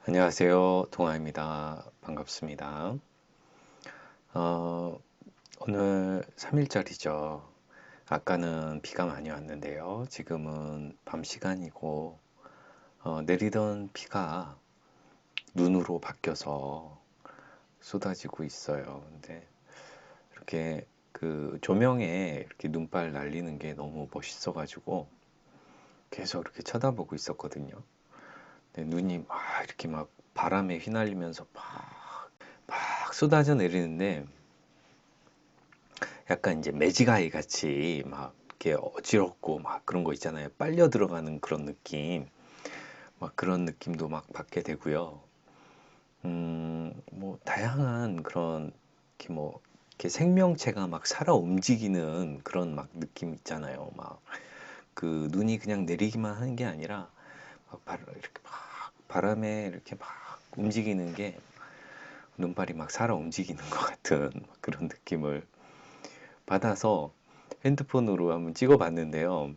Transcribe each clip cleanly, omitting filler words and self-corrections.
안녕하세요. 동아입니다. 반갑습니다. 어, 오늘 3일절이죠. 아까는 비가 많이 왔는데요. 지금은 밤 시간이고, 내리던 비가 눈으로 바뀌어서 쏟아지고 있어요. 근데 이렇게 그 조명에 이렇게 눈발 날리는 게 너무 멋있어가지고 계속 이렇게 쳐다보고 있었거든요. 근데 눈이 막 이렇게 막 바람에 휘날리면서 막 쏟아져 내리는데 약간 이제 매지가이 같이 막 이렇게 어지럽고 막 그런 거 있잖아요. 빨려 들어가는 그런 느낌. 막 그런 느낌도 막 받게 되고요. 뭐 다양한 그런 이렇게 뭐 이렇게 생명체가 막 살아 움직이는 그런 막 느낌 있잖아요. 막 그 눈이 그냥 내리기만 하는 게 아니라 막 이렇게 막 바람에 이렇게 막 움직이는 게 눈발이 막 살아 움직이는 것 같은 그런 느낌을 받아서 핸드폰으로 한번 찍어 봤는데요.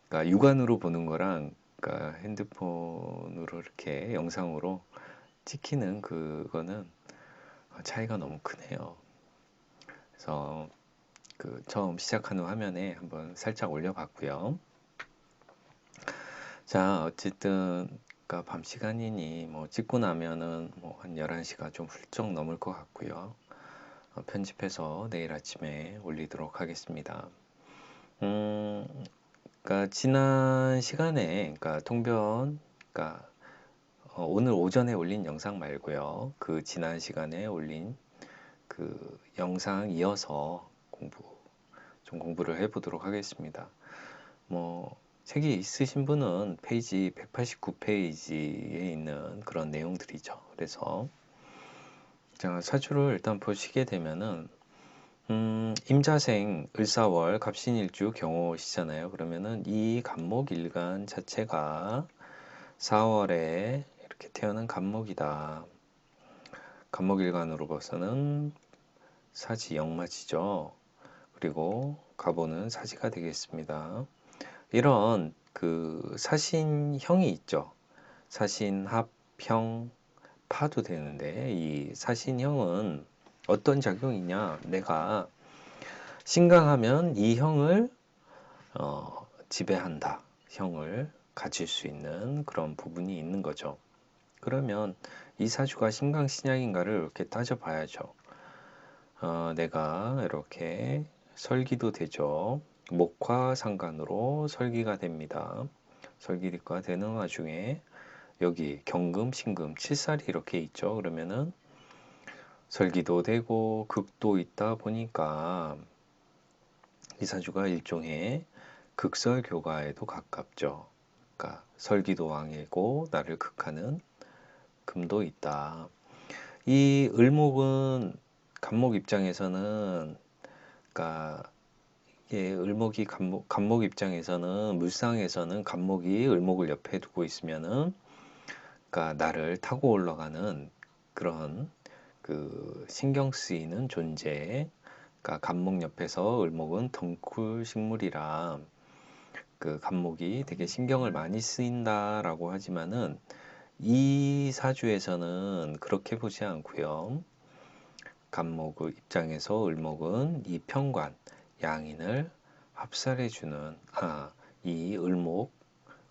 그러니까 육안으로 보는 거랑 그러니까 핸드폰으로 이렇게 영상으로 찍히는 그거는 차이가 너무 크네요. 그래서 그 처음 시작하는 화면에 한번 살짝 올려봤고요. 자, 어쨌든 그러니까 밤 시간이니 뭐 찍고 나면은 뭐 한 11시가 좀 훌쩍 넘을 것 같고요. 편집해서 내일 아침에 올리도록 하겠습니다. 음, 그러니까 지난 시간에 그러니까 통변 그러니까 오늘 오전에 올린 영상 말고요. 그 지난 시간에 올린 그 영상 이어서 공부를 해보도록 하겠습니다. 뭐 책이 있으신 분은 페이지 189페이지에 있는 그런 내용들이죠. 그래서 자, 사주를 일단 보시게 되면은 임자생 을사월 갑신일주 경호시잖아요. 그러면은 이 간목일간 자체가 4월에 이렇게 태어난 간목이다. 간목일간으로 봐서는 사지 영마지죠. 그리고 가보는 사지가 되겠습니다. 이런 그 사신형이 있죠. 사신합, 형, 파도 되는데 이 사신형은 어떤 작용이냐? 내가 신강하면 이 형을 지배한다. 형을 가질 수 있는 그런 부분이 있는 거죠. 그러면 이 사주가 신강신약인가를 이렇게 따져봐야죠. 내가 이렇게 설기도 되죠. 목화 상간으로 설기가 됩니다. 설기가 되는 와중에 여기 경금, 신금, 칠살이 이렇게 있죠. 그러면은 설기도 되고 극도 있다 보니까 이 사주가 일종의 극설교가에도 가깝죠. 그러니까 설기도 왕이고 나를 극하는 금도 있다. 이 을목은 간목 입장에서는 그러니까 이게 을목이 간목 입장에서는 물상에서는 간목이 을목을 옆에 두고 있으면은 그러니까 나를 타고 올라가는 그런 그 신경 쓰이는 존재. 그러니까 간목 옆에서 을목은 덩굴 식물이라 그 간목이 되게 신경을 많이 쓰인다라고 하지만은 이 사주에서는 그렇게 보지 않고요. 간목 입장에서 을목은 이 편관, 양인을 합살해주는 이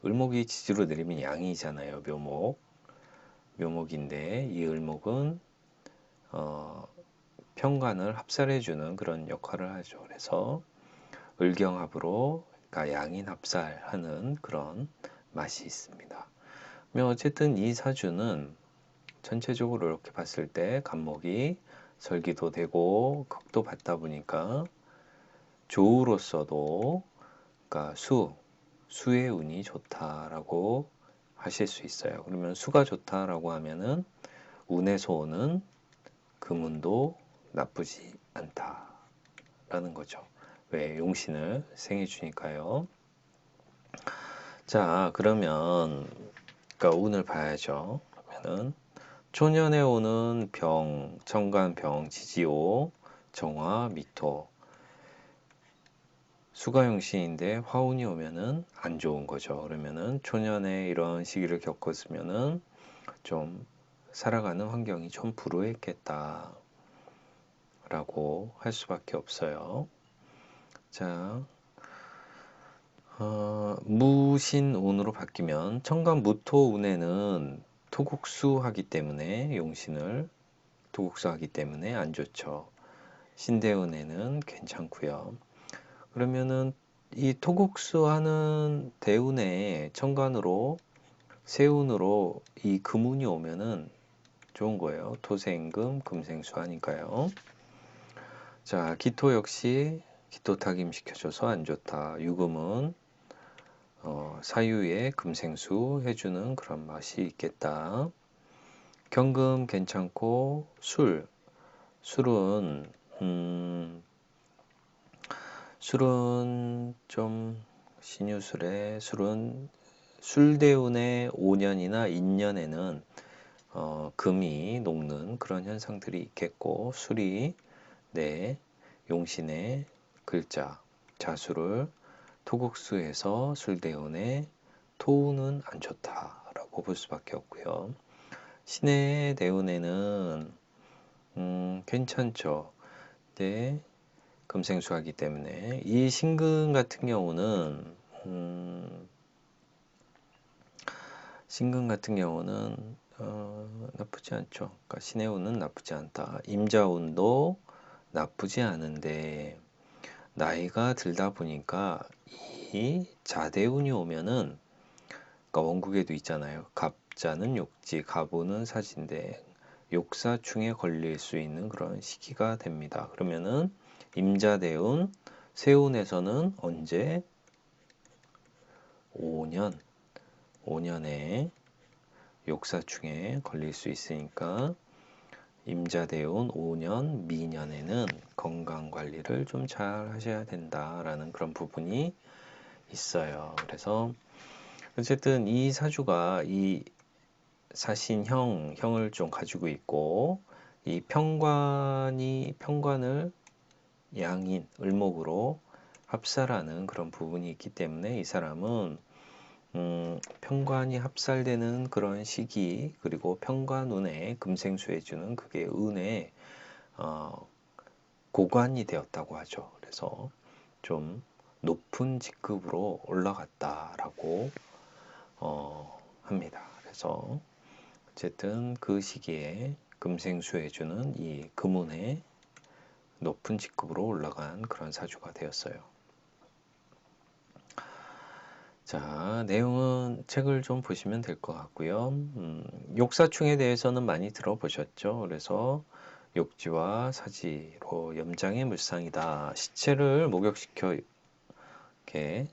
을목이 지지로 내리면 양이잖아요. 묘목인데 이 을목은 어, 편관을 합살해주는 그런 역할을 하죠. 그래서 을경합으로 그러니까 양인 합살하는 그런 맛이 있습니다. 어쨌든 이 사주는 전체적으로 이렇게 봤을 때 간목이 설기도 되고 극도 받다 보니까 조우로서도 그러니까 수의 운이 좋다라고 하실 수 있어요. 그러면 수가 좋다라고 하면은 운에서 오는 금운도 나쁘지 않다라는 거죠. 왜 용신을 생해 주니까요. 자, 그러면 그러니까 운을 봐야죠. 그러면은 초년에 오는 병, 천간병, 지지오, 정화, 미토, 수가용신인데 화운이 오면은 안 좋은 거죠. 그러면은 초년에 이런 시기를 겪었으면은 좀 살아가는 환경이 좀 불우했겠다 라고 할 수밖에 없어요. 자, 무신운으로 바뀌면 천간무토운에는 토국수하기 때문에 용신을 토국수하기 때문에 안 좋죠. 신대운에는 괜찮고요. 그러면은 이 토국수하는 대운에 천간으로 세운으로 이 금운이 오면은 좋은 거예요. 토생금 금생수하니까요. 자, 기토 역시 기토 타김 시켜줘서 안 좋다. 유금은 사유에 금생수 해주는 그런 맛이 있겠다. 경금 괜찮고 술은 술은 좀 신유술에 술은 술대운의 5년이나 인년에는 금이 녹는 그런 현상들이 있겠고 술이 내 용신의 글자 자수를 토국수해서 술대운의 토우는 안 좋다라고 볼 수밖에 없고요. 신의 대운에는 괜찮죠. 네, 금생수하기 때문에 이 신금 같은 경우는 나쁘지 않죠. 그러니까 신의 운은 나쁘지 않다. 임자운도 나쁘지 않은데 나이가 들다 보니까 이 자대운이 오면은 그러니까 원국에도 있잖아요. 갑자는 욕지, 갑우는 사지인데 욕사충에 걸릴 수 있는 그런 시기가 됩니다. 그러면은 임자대운, 세운에서는 언제 5년에 욕사충에 걸릴 수 있으니까 임자대운 5년 미년에는 건강 관리를 좀 잘 하셔야 된다라는 그런 부분이 있어요. 그래서 어쨌든 이 사주가 이 사신형을 좀 가지고 있고 이 편관을 양인, 을목으로 합살하는 그런 부분이 있기 때문에 이 사람은 편관이 합살되는 그런 시기 그리고 편관운에 금생수해주는 그게 운의 고관이 되었다고 하죠. 그래서 좀 높은 직급으로 올라갔다라고 합니다. 그래서 어쨌든 그 시기에 금생수해주는 이 금운의 높은 직급으로 올라간 그런 사주가 되었어요. 자, 내용은 책을 좀 보시면 될 것 같고요. 욕사충에 대해서는 많이 들어보셨죠? 그래서 욕지와 사지로 염장의 물상이다. 시체를 목욕시켜 이렇게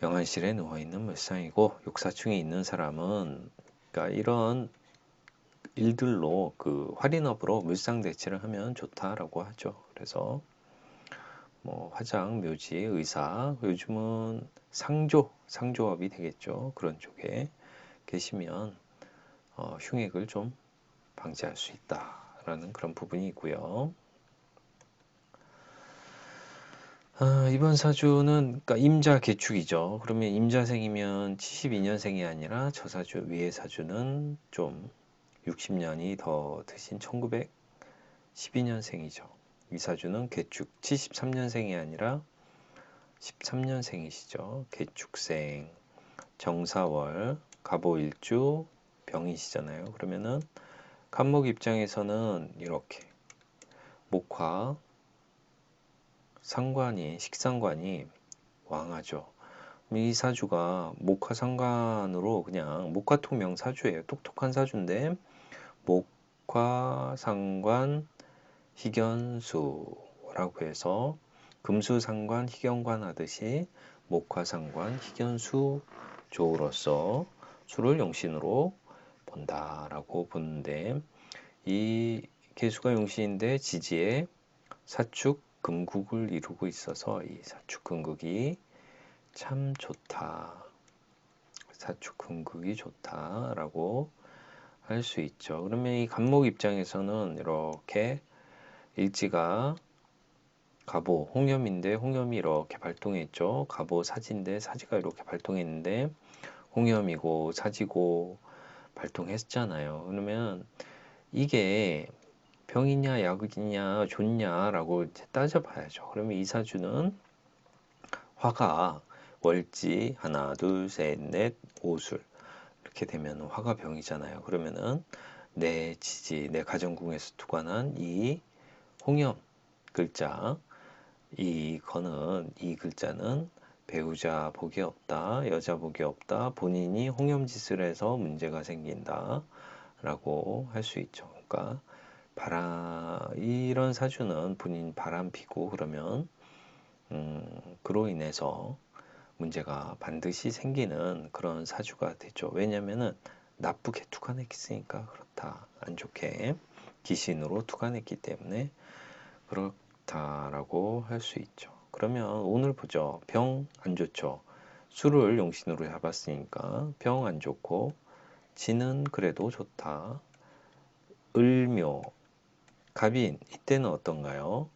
영안실에 누워있는 물상이고 욕사충에 있는 사람은 그러니까 이런 일들로 그 활인업으로 물상 대체를 하면 좋다라고 하죠. 그래서 뭐 화장, 묘지, 의사, 요즘은 상조업이 되겠죠. 그런 쪽에 계시면 흉액을 좀 방지할 수 있다라는 그런 부분이 있고요. 이번 사주는 그러니까 임자 개축이죠. 그러면 임자생이면 72년생이 아니라 저 사주 위의 사주는 좀 60년이 더 드신 1912년생이죠. 이 사주는 개축 73년생이 아니라 13년생이시죠. 개축생, 정사월, 갑오일주, 병이시잖아요. 그러면은 간목 입장에서는 이렇게 목화 식상관이 왕하죠. 이 사주가 목화 상관으로 그냥 목화통명 사주예요. 똑똑한 사주인데 목화 상관 희견수라고 해서 금수상관 희견관 하듯이 목화상관 희견수 조로서 수를 용신으로 본다라고 보는데 이 개수가 용신인데 지지에 사축 금국을 이루고 있어서 이 사축 금국이 참 좋다. 사축 금국이 좋다라고 할 수 있죠. 그러면 이 간목 입장에서는 이렇게 일지가 갑오, 홍염인데 홍염이 이렇게 발동했죠. 갑오 사지인데 사지가 이렇게 발동했는데 홍염이고 사지고 발동했잖아요. 그러면 이게 병이냐 약이냐 좋냐라고 이제 따져봐야죠. 그러면 이 사주는 화가 월지 하나 둘셋넷 오술 이렇게 되면 화가 병이잖아요. 그러면은 내 지지 내 가정궁에서 투관한 이 홍염 글자 이 글자는 배우자 복이 없다, 여자 복이 없다, 본인이 홍염짓을 해서 문제가 생긴다 라고 할 수 있죠. 그러니까 이런 사주는 본인 바람 피고 그러면 그로 인해서 문제가 반드시 생기는 그런 사주가 되죠. 왜냐면은 나쁘게 투관했으니까 그렇다. 안 좋게 기신으로 투관했기 때문에 그렇다라고 할 수 있죠. 그러면 오늘 보죠. 병 안 좋죠. 술을 용신으로 잡았으니까 병 안 좋고 지는 그래도 좋다. 을묘, 갑인 이때는 어떤가요?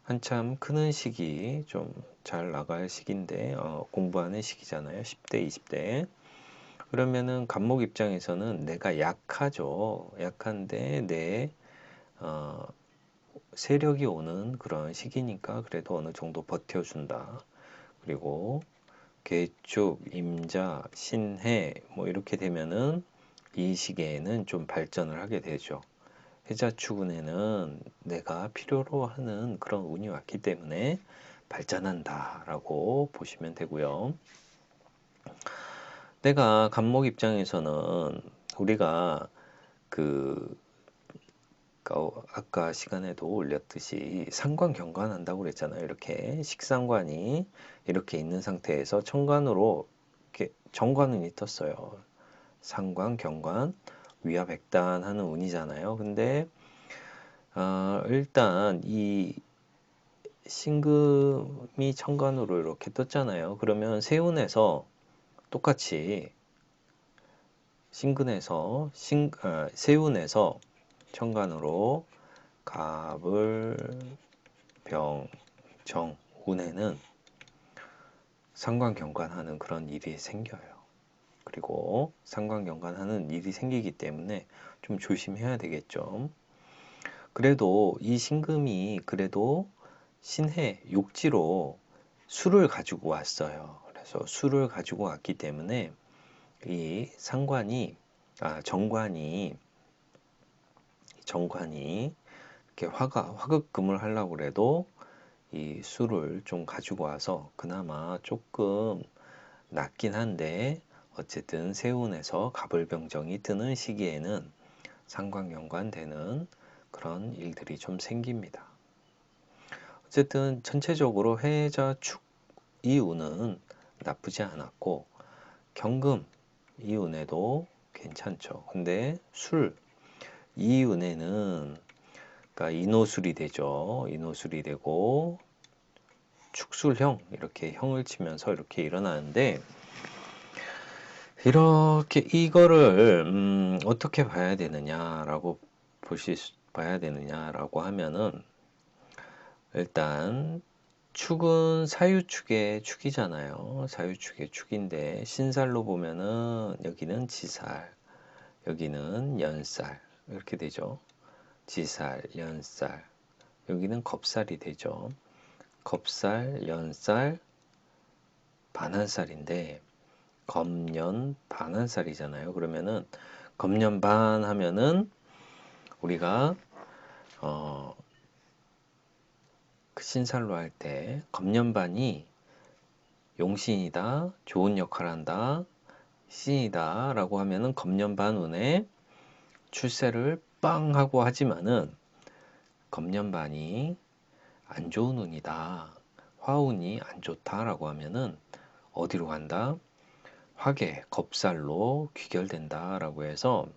한참 크는 시기 좀 잘 나갈 시기인데 공부하는 시기잖아요. 10대, 20대. 그러면은 갑목 입장에서는 내가 약하죠. 약한데 내 어, 세력이 오는 그런 시기니까 그래도 어느 정도 버텨준다. 그리고 개축, 임자, 신해 뭐 이렇게 되면은 이 시기에는 좀 발전을 하게 되죠. 해자축운에는 내가 필요로 하는 그런 운이 왔기 때문에 발전한다 라고 보시면 되고요. 내가 갑목 입장에서는 우리가 그 아까 시간에도 올렸듯이 상관 경관한다고 그랬잖아요. 이렇게 식상관이 이렇게 있는 상태에서 천간으로 이렇게 정관운이 떴어요. 상관, 경관, 위화백단하는 운이잖아요. 근데 일단 이 신금이 천간으로 이렇게 떴잖아요. 그러면 세운에서 똑같이 세운에서 천간으로 갑을 병, 정, 운에는 상관경관하는 그런 일이 생겨요. 그리고 상관경관하는 일이 생기기 때문에 좀 조심해야 되겠죠. 그래도 이 신금이 그래도 신해 욕지로 수를 가지고 왔어요. 그래서 수를 가지고 왔기 때문에 이 정관이 이렇게 화급금을 하려고 그래도 이 수를 좀 가지고 와서 그나마 조금 낫긴 한데 어쨌든 세운에서 갑을병정이 뜨는 시기에는 상관경관되는 그런 일들이 좀 생깁니다. 어쨌든 전체적으로 해자축 이운은 나쁘지 않았고 경금 이운에도 괜찮죠. 근데 술 이운에는 그러니까 인호술이 되죠. 인호술이 되고 축술형 이렇게 형을 치면서 이렇게 일어나는데 이렇게 이거를 어떻게 봐야 되느냐라고 봐야 되느냐라고 하면은 일단 축은 사유축의 축이잖아요. 사유축의 축인데 신살로 보면은 여기는 지살, 여기는 연살 이렇게 되죠. 지살, 연살, 여기는 겁살이 되죠. 겁살, 연살, 반한살인데 겁년, 반한살이잖아요. 그러면은 겁년 반 하면은 우리가 그 신살로 할 때 겁년반이 용신이다, 좋은 역할을 한다, 신이다 라고 하면은 겁년반 운에 출세를 빵 하고 하지만은 겁년반이 안 좋은 운이다, 화운이 안 좋다라고 하면은 어디로 간다? 화계, 겁살로 귀결된다라고 해서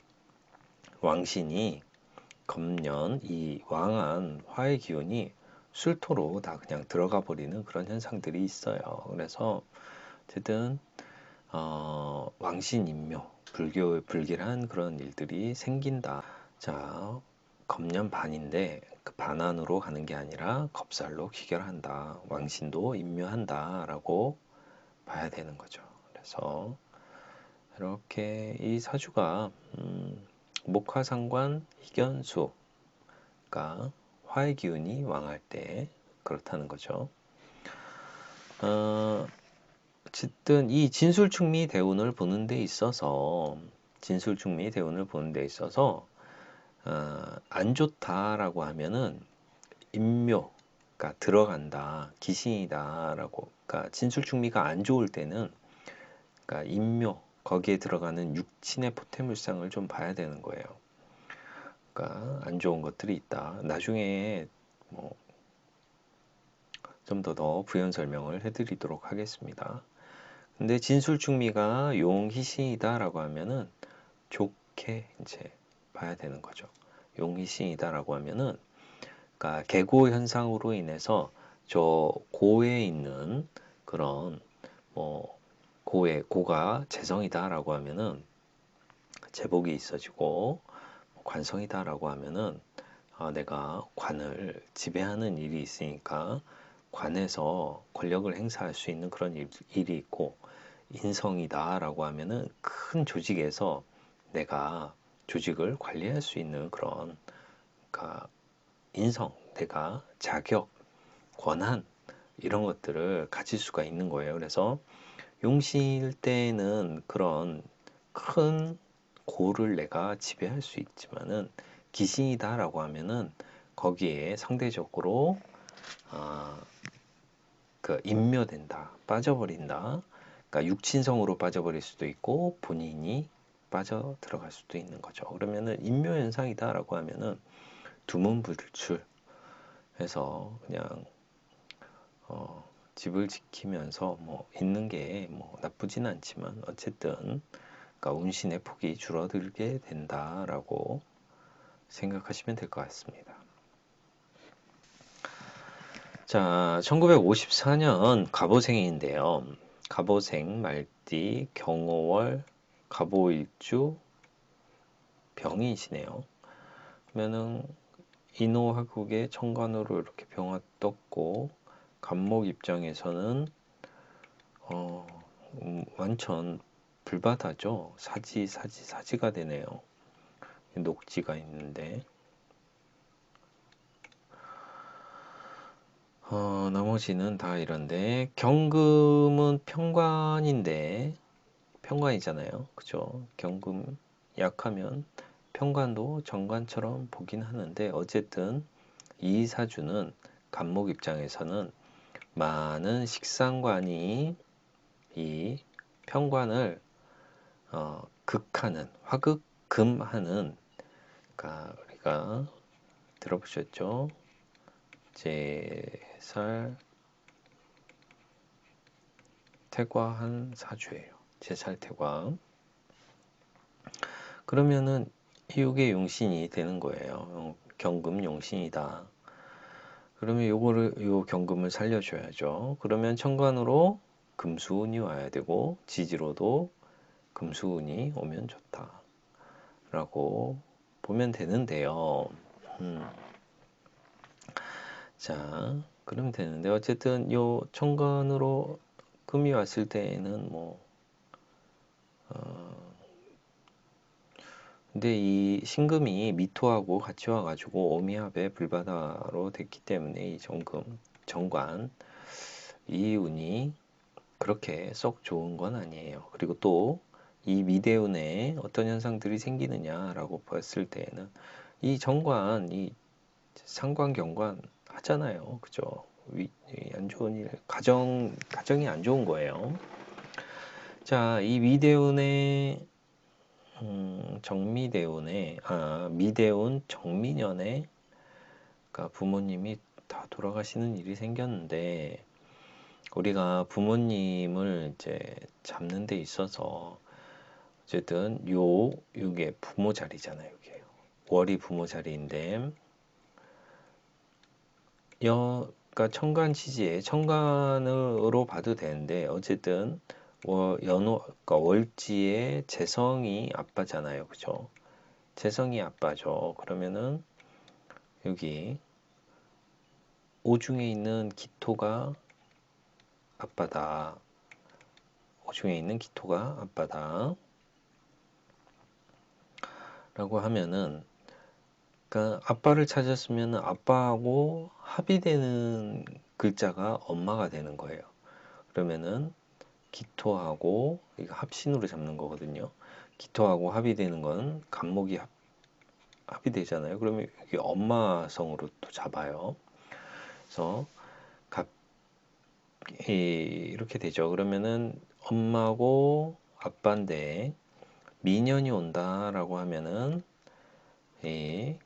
왕신이 겁년, 이 왕한 화의 기운이 술토로 다 그냥 들어가 버리는 그런 현상들이 있어요. 그래서 어쨌든 왕신인묘, 불길한 그런 일들이 생긴다. 자, 겁년 반인데 그 반안으로 가는 게 아니라 겁살로 귀결한다. 왕신도 인묘한다라고 봐야 되는 거죠. 그래서 이렇게 이 사주가 목화상관 희견수, 그러니까 화의 기운이 왕할 때 그렇다는 거죠. 어쨌든 이 진술충미 대운을 보는 데 있어서 안 좋다라고 하면은 인묘, 그러니까 들어간다, 기신이다라고. 그러니까 진술충미가 안 좋을 때는, 그러니까 인묘, 거기에 들어가는 육친의 포태물상을 좀 봐야 되는 거예요. 그러니까 안 좋은 것들이 있다. 나중에 뭐 좀 더 부연 설명을 해드리도록 하겠습니다. 근데 진술충미가 용희신이다라고 하면은 좋게 이제 봐야 되는 거죠. 용희신이다라고 하면은, 그러니까 계고 현상으로 인해서 저 고에 있는 그런 뭐 고가 재성이다라고 하면은 제복이 있어지고, 관성이다라고 하면은 내가 관을 지배하는 일이 있으니까 관에서 권력을 행사할 수 있는 그런 일이 있고, 인성이다라고 하면은 큰 조직에서 내가 조직을 관리할 수 있는 그런, 그러니까 인성, 내가 자격, 권한, 이런 것들을 가질 수가 있는 거예요. 그래서 용신일 때는 그런 큰 고를 내가 지배할 수 있지만은, 기신이다라고 하면은 거기에 상대적으로 아, 그 인묘된다, 빠져버린다. 그러니까 육친성으로 빠져버릴 수도 있고 본인이 빠져 들어갈 수도 있는 거죠. 그러면은 인묘 현상이다라고 하면은 두문불출 해서 그냥 집을 지키면서 뭐 있는 게 뭐 나쁘진 않지만, 어쨌든 그러니까 운신의 폭이 줄어들게 된다라고 생각하시면 될 것 같습니다. 자, 1954년 갑오생인데요. 갑오생, 말띠, 경오월, 갑오일주, 병인이시네요. 그러면은 인호화국의 천간으로 이렇게 병화 떴고, 갑목 입장에서는 완전 불바다죠. 사지가 되네요. 녹지가 있는데, 나머지는 다 이런데, 경금은 평관이잖아요. 그죠? 경금 약하면 평관도 정관처럼 보긴 하는데, 어쨌든 이 사주는 간목 입장에서는 많은 식상관이 이 평관을 극하는, 화극금하는, 그러니까 우리가 들어보셨죠? 제살 태과한 사주예요. 제살 태과. 그러면은 이게 용신이 되는 거예요. 경금 용신이다. 그러면 요 경금을 살려줘야죠. 그러면 천간으로 금수운이 와야 되고, 지지로도 금수운이 오면 좋다라고 보면 되는데요. 자, 그러면 되는데, 어쨌든 요 천간으로 금이 왔을 때에는 뭐 근데 이 신금이 미토하고 같이 와가지고 오미합의 불바다로 됐기 때문에 이 정관 이 운이 그렇게 썩 좋은 건 아니에요. 그리고 또 이 미대운에 어떤 현상들이 생기느냐라고 봤을 때에는 이 정관, 이 상관 경관 하잖아요. 그죠? 안 좋은 일, 가정이 안 좋은 거예요. 자, 이 미대운의 미대운 정미년에, 그러니까 부모님이 다 돌아가시는 일이 생겼는데, 우리가 부모님을 이제 잡는 데 있어서 어쨌든 요게 부모 자리잖아요. 이게 월이 부모 자리인데, 그러니까 천간으로 봐도 되는데, 어쨌든 그러니까 월지의 재성이 아빠잖아요. 그죠? 재성이 아빠죠. 그러면은 여기 오중에 있는 기토가 아빠다. 오중에 있는 기토가 아빠다. 라고 하면은, 그러니까 아빠를 찾았으면 아빠하고 합의되는 글자가 엄마가 되는 거예요. 그러면은 기토하고 이거 합신으로 잡는 거거든요. 기토하고 합의되는 건 간목이 합의되잖아요. 그러면 이게 엄마성으로 또 잡아요. 그래서 갑 이렇게 되죠. 그러면은 엄마고 아빠인데 미년이 온다라고 하면은 이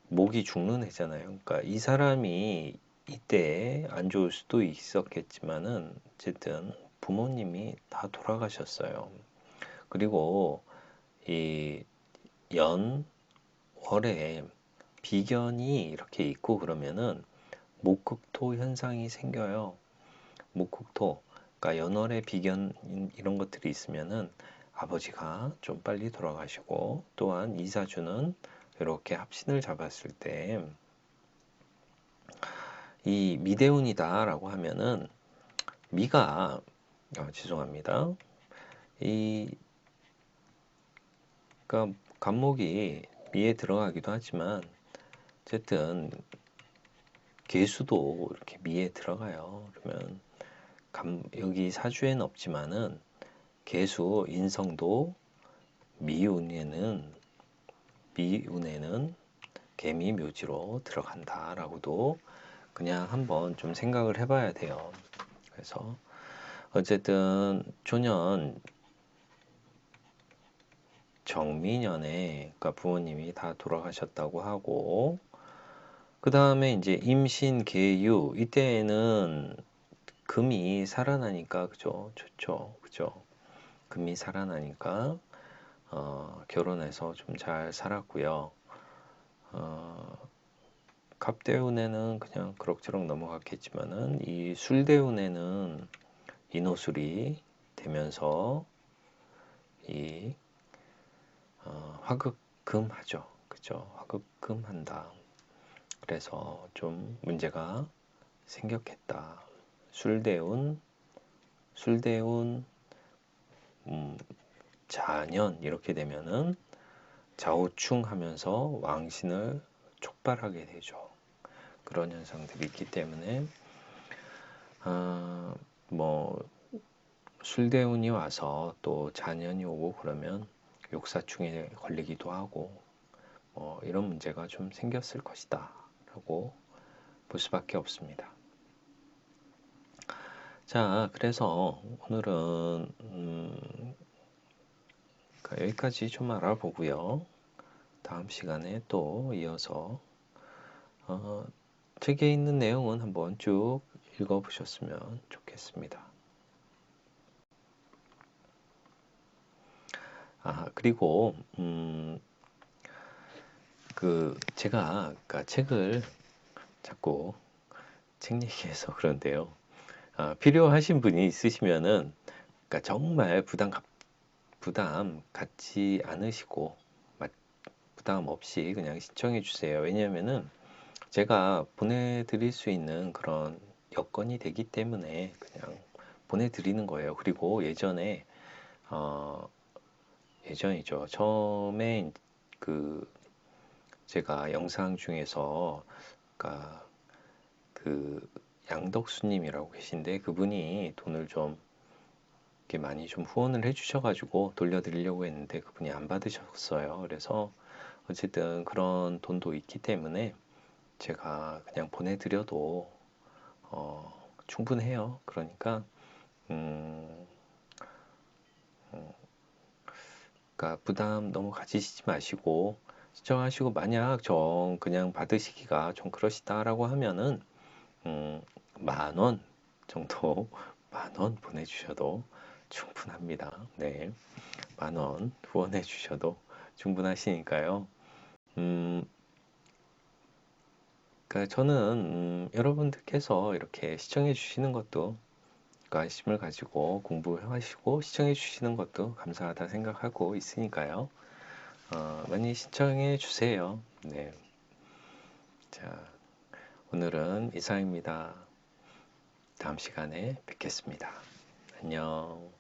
목이 죽는 해잖아요. 그러니까 이 사람이 이때 안 좋을 수도 있었겠지만은 어쨌든 부모님이 다 돌아가셨어요. 그리고 이 연월에 비견이 이렇게 있고 그러면은 목극토 현상이 생겨요. 목극토, 그러니까 연월에 비견 이런 것들이 있으면은 아버지가 좀 빨리 돌아가시고 또한 이사주는 이렇게 합신을 잡았을 때 이 미대운이다라고 하면은 미가 죄송합니다. 이 그러니까 간목이 미에 들어가기도 하지만 어쨌든 개수도 이렇게 미에 들어가요. 그러면 여기 사주에는 없지만은 개수 인성도 미운에는 개미 묘지로 들어간다라고도 그냥 한번 좀 생각을 해봐야 돼요. 그래서 어쨌든 조년 정미년에 그러니까 부모님이 다 돌아가셨다고 하고 그 다음에 이제 임신 계유 이때에는 금이 살아나니까 그죠 좋죠 그죠 금이 살아나니까 결혼해서 좀 잘 살았고요. 갑대운에는 그냥 그럭저럭 넘어갔겠지만은 이 술대운에는 인호술이 되면서 이 화극금 하죠. 그죠? 화극금 한다. 그래서 좀 문제가 생겼겠다. 술대운, 자년 이렇게 되면은 좌우충하면서 왕신을 촉발하게 되죠. 그런 현상들이 있기 때문에 뭐 술대운이 와서 또 자년이 오고 그러면 욕사충에 걸리기도 하고 이런 문제가 좀 생겼을 것이다 라고 볼 수밖에 없습니다. 자, 그래서 오늘은 여기까지 좀 알아보고요. 다음 시간에 또 이어서 책에 있는 내용은 한번 쭉 읽어보셨으면 좋겠습니다. 그리고 제가 책을 자꾸 책 얘기해서 그런데요. 필요하신 분이 있으시면은 정말 부담 갖지 않으시고 부담 없이 그냥 신청해 주세요. 왜냐면은 제가 보내드릴 수 있는 그런 여건이 되기 때문에 그냥 보내드리는 거예요. 그리고 예전이죠. 처음에 제가 영상 중에서 그러니까 양덕수님이라고 계신데 그분이 돈을 좀 이렇게 많이 좀 후원을 해주셔가지고 돌려드리려고 했는데 그분이 안 받으셨어요. 그래서 어쨌든 그런 돈도 있기 때문에 제가 그냥 보내드려도 충분해요. 그러니까 그러니까 부담 너무 가지시지 마시고 시청하시고 만약 그냥 받으시기가 좀 그러시다라고 하면은 10,000원 정도 10,000원 보내주셔도 충분합니다. 네, 10,000원 후원해 주셔도 충분하시니까요. 그러니까 저는 여러분들께서 이렇게 시청해 주시는 것도 관심을 가지고 공부하시고 시청해 주시는 것도 감사하다 생각하고 있으니까요. 많이 시청해 주세요. 네. 자, 오늘은 이상입니다. 다음 시간에 뵙겠습니다. 안녕.